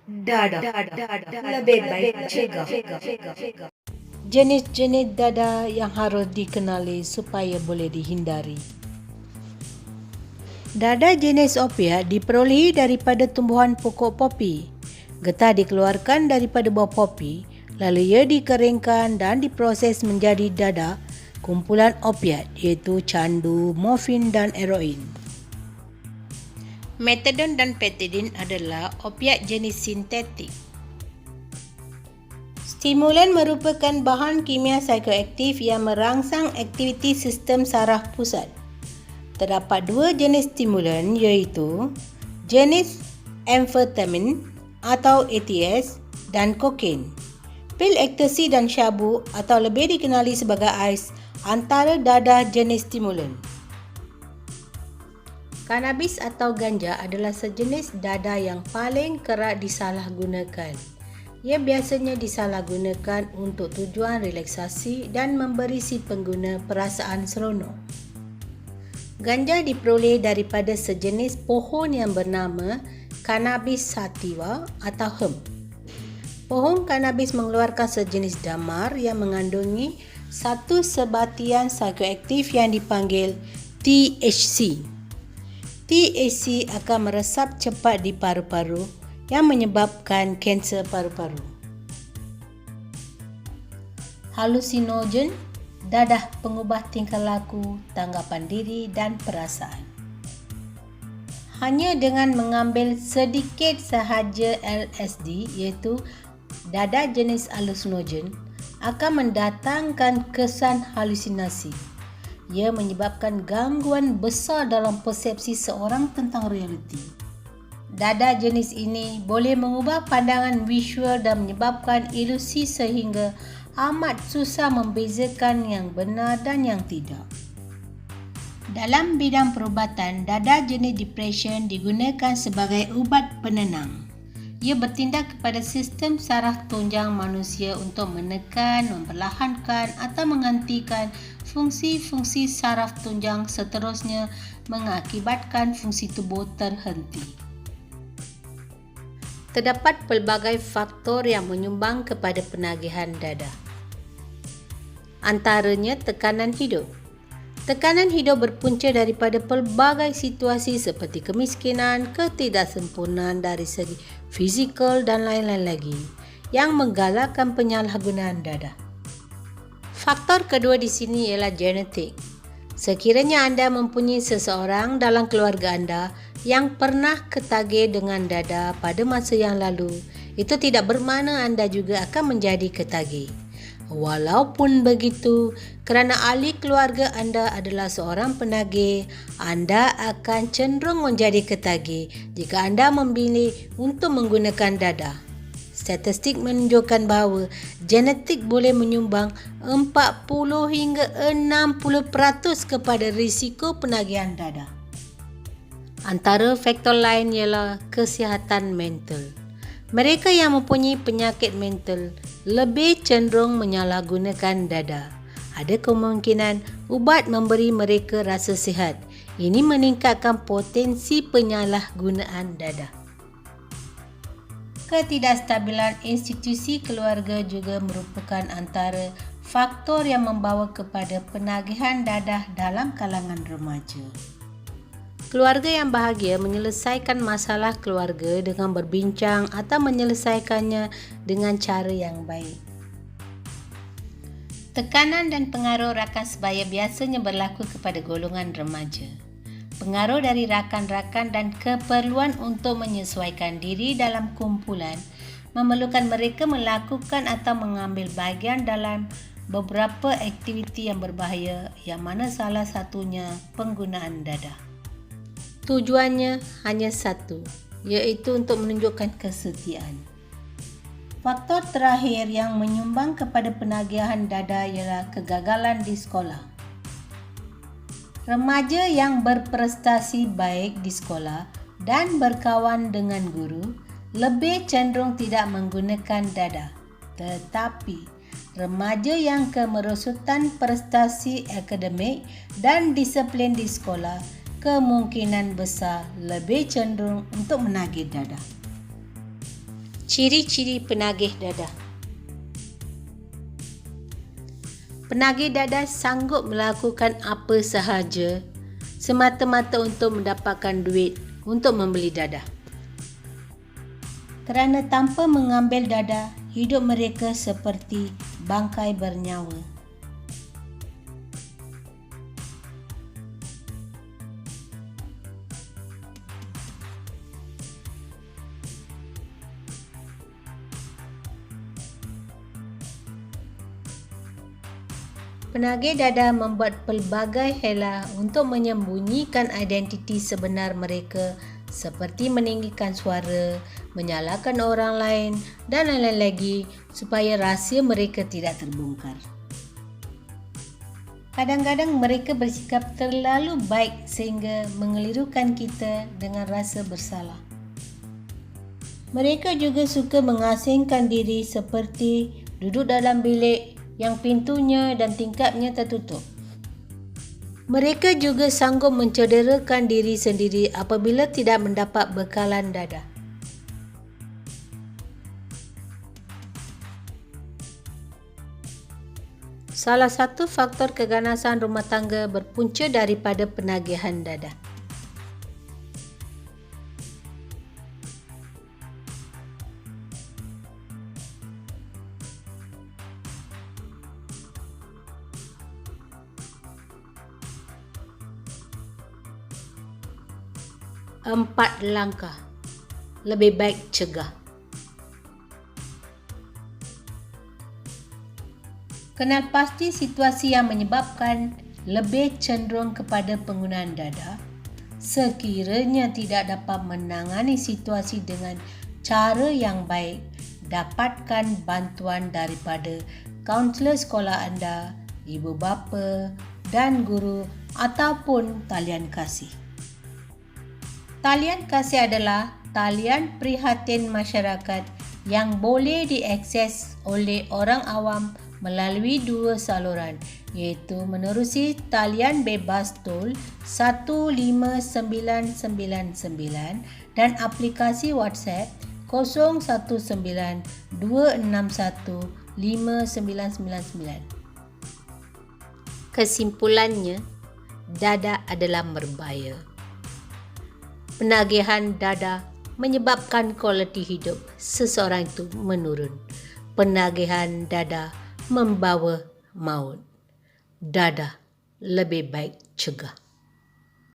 Dada lebih baik cegah. Jenis-jenis dada yang harus dikenali supaya boleh dihindari. Dada jenis opiat diperolehi daripada tumbuhan pokok popi. Getah dikeluarkan daripada buah popi, lalu ia dikeringkan dan diproses menjadi dada kumpulan opiat iaitu candu, morfin dan heroin. Metadon dan petadin adalah opiat jenis sintetik. Stimulan merupakan bahan kimia psikoaktif yang merangsang aktiviti sistem saraf pusat. Terdapat dua jenis stimulan iaitu jenis amfetamin atau ATS dan kokain. Pil ekstasi dan syabu atau lebih dikenali sebagai ais antara dada jenis stimulan. Kanabis atau ganja adalah sejenis dada yang paling kerap disalahgunakan. Ia biasanya disalahgunakan untuk tujuan relaksasi dan memberi si pengguna perasaan seronok. Ganja diperoleh daripada sejenis pohon yang bernama Cannabis sativa atau hemp. Pohon kanabis mengeluarkan sejenis damar yang mengandungi satu sebatian psikoaktif yang dipanggil THC. THC akan meresap cepat di paru-paru yang menyebabkan kanser paru-paru. Halusinogen, dadah pengubah tingkah laku, tanggapan diri dan perasaan. Hanya dengan mengambil sedikit sahaja LSD iaitu dada jenis halusinogen akan mendatangkan kesan halusinasi. Ia menyebabkan gangguan besar dalam persepsi seorang tentang realiti. Dada jenis ini boleh mengubah pandangan visual dan menyebabkan ilusi sehingga amat susah membezakan yang benar dan yang tidak. Dalam bidang perubatan, dada jenis depression digunakan sebagai ubat penenang. Ia bertindak kepada sistem saraf tunjang manusia untuk menekan, memperlahankan atau menghentikan fungsi-fungsi saraf tunjang, seterusnya mengakibatkan fungsi tubuh terhenti. Terdapat pelbagai faktor yang menyumbang kepada penagihan dada. Antaranya tekanan hidup. Tekanan hidup berpunca daripada pelbagai situasi seperti kemiskinan, ketidaksempurnaan dari segi fizikal dan lain-lain lagi yang menggalakkan penyalahgunaan dada. Faktor kedua di sini ialah genetik. Sekiranya anda mempunyai seseorang dalam keluarga anda yang pernah ketagih dengan dada pada masa yang lalu, itu tidak bermakna anda juga akan menjadi ketagih. Walaupun begitu, kerana ahli keluarga anda adalah seorang penagih, anda akan cenderung menjadi ketagih jika anda memilih untuk menggunakan dada. Statistik menunjukkan bahawa genetik boleh menyumbang 40 hingga 60% kepada risiko penagihan dada. Antara faktor lain ialah kesihatan mental. Mereka yang mempunyai penyakit mental lebih cenderung menyalahgunakan dada. Ada kemungkinan ubat memberi mereka rasa sihat. Ini meningkatkan potensi penyalahgunaan dada. Ketidakstabilan institusi keluarga juga merupakan antara faktor yang membawa kepada penagihan dadah dalam kalangan remaja. Keluarga yang bahagia menyelesaikan masalah keluarga dengan berbincang atau menyelesaikannya dengan cara yang baik. Tekanan dan pengaruh rakan sebaya biasanya berlaku kepada golongan remaja. Pengaruh dari rakan-rakan dan keperluan untuk menyesuaikan diri dalam kumpulan memerlukan mereka melakukan atau mengambil bahagian dalam beberapa aktiviti yang berbahaya, yang mana salah satunya penggunaan dada. Tujuannya hanya satu, iaitu untuk menunjukkan kesetiaan. Faktor terakhir yang menyumbang kepada penagihan dada ialah kegagalan di sekolah. Remaja yang berprestasi baik di sekolah dan berkawan dengan guru lebih cenderung tidak menggunakan dada. Tetapi remaja yang kemerosotan prestasi akademik dan disiplin di sekolah kemungkinan besar lebih cenderung untuk menagih dada. Ciri-ciri penagih dadah. Penagih dadah sanggup melakukan apa sahaja semata-mata untuk mendapatkan duit untuk membeli dadah. Kerana tanpa mengambil dadah, hidup mereka seperti bangkai bernyawa. Penagih dadah membuat pelbagai hela untuk menyembunyikan identiti sebenar mereka seperti meninggikan suara, menyalahkan orang lain dan lain-lain lagi supaya rahsia mereka tidak terbongkar. Kadang-kadang mereka bersikap terlalu baik sehingga mengelirukan kita dengan rasa bersalah. Mereka juga suka mengasingkan diri seperti duduk dalam bilik yang pintunya dan tingkapnya tertutup. Mereka juga sanggup mencederakan diri sendiri apabila tidak mendapat bekalan dadah. Salah satu faktor keganasan rumah tangga berpunca daripada penagihan dadah. Empat langkah. Lebih baik cegah. Kenal pasti situasi yang menyebabkan lebih cenderung kepada penggunaan dadah. Sekiranya tidak dapat menangani situasi dengan cara yang baik, dapatkan bantuan daripada kaunselor sekolah anda, ibu bapa dan guru ataupun talian kasih. Talian kasih adalah talian prihatin masyarakat yang boleh diakses oleh orang awam melalui dua saluran, iaitu menerusi talian bebas tol 15999 dan aplikasi WhatsApp 0112615999. Kesimpulannya, dadah adalah berbahaya. Penagihan dadah menyebabkan kualiti hidup seseorang itu menurun. Penagihan dadah membawa maut. Dadah lebih baik cegah.